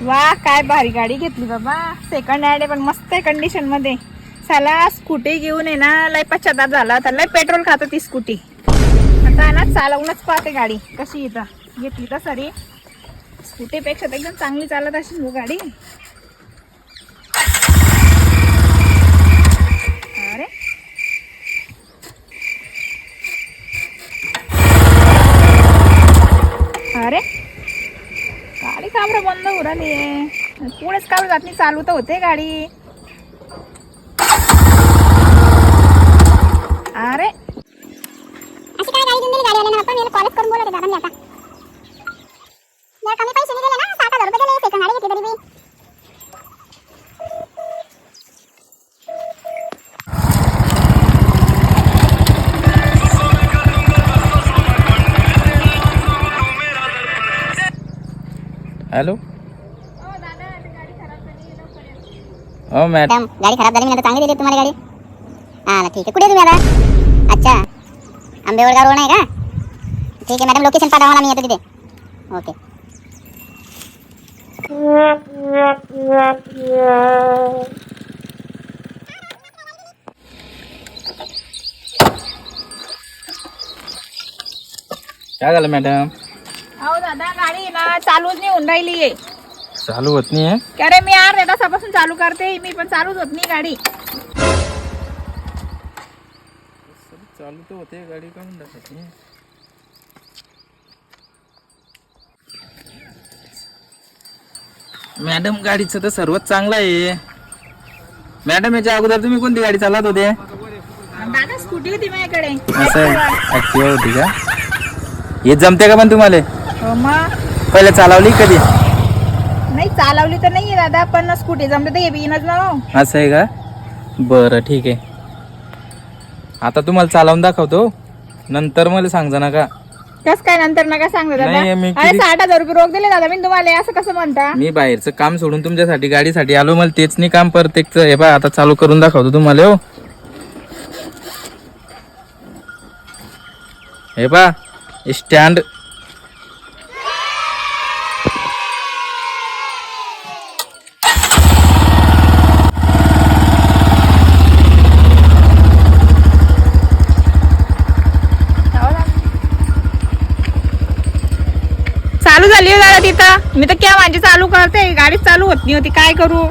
वा काय भारी गाडी घेतली बाबा. सेकंड हँड आहे पण मस्त आहे कंडिशन मध्ये. साला स्कूटी घेऊन आहे ना लय पश्चाताप झाला. तर लय पेट्रोल खात ती स्कूटी. आता ना चालवूनच पाहते गाडी कशी येतं. घेतली तर सरी स्कूटी पेक्षा एकदम चांगली चालत अशी हो गाडी. अरे अरे गाडी का बरं बंद उराली आहे. पुढेच का बरं जात नाही. चालू तर होते गाडी. अरे अशी काय गाडी घेऊन दिली गाडीवाल्यानं. आपण याला कॉलेज करून बोलवते दादा मी आता. या कमी पैसे नाही दिले ना 60,000 रुपये दिले सेकंड गाडी घेतली तरी बी. हॅलो हो मॅडम गाडी खराब झाली मी आता चांगली दिली तुम्हाला गाडी. हा ठीक आहे. कुठे तुम्ही आता? अच्छा आंबेवडगाव रोड आहे का? ठीक आहे मॅडम लोकेशन पाठवा मला मी येतो तिथे. ओके. काय झालं मॅडम? अहो दादा गाडी ना चालूच नाही होऊन राहिली आहे. चालू होत नाही आहे? अरे मी अर्ध्या तासापासून चालू करते मी पण चालूच होत नाही गाडी. चालू तर होते गाडी काढून टाकायची. मॅडम गाडीचं तर सर्वच चांगलं आहे. मॅडम याच्या अगोदर तुम्ही कोणती गाडी चालवत होते? दादा स्कूटी होती माझ्याकडे. असं ऍक्टिव्हा होती का? हे जमते का पण तुम्हाला? हो मग. पहिले चालवली कधी? नाही चालवली तर नाहीये दादा पण स्कूटी जमते तर हे बिनच ना. असं आहे का? बरं ठीक आहे. आता तुम्हाला चालवून दाखवतो नंतर मला सांगजा नका. कस काय नंतर नका सांग दादा. नाही, मी अरे 60,000 रुपये रोख दिले दादा मी तुम्हाला. असं कसं म्हणता? मी बाहेरचं काम सोडून तुमच्यासाठी गाडीसाठी आलो. मला तेच नाही काम प्रत्येकच. हे बा आता चालू करून दाखवतो तुम्हाला. हो हे बा स्टँड. चालू झाली हो दादा तिथं. मी तर क्या माझी चालू करते गाडी चालू होत नाही होती. काय करू?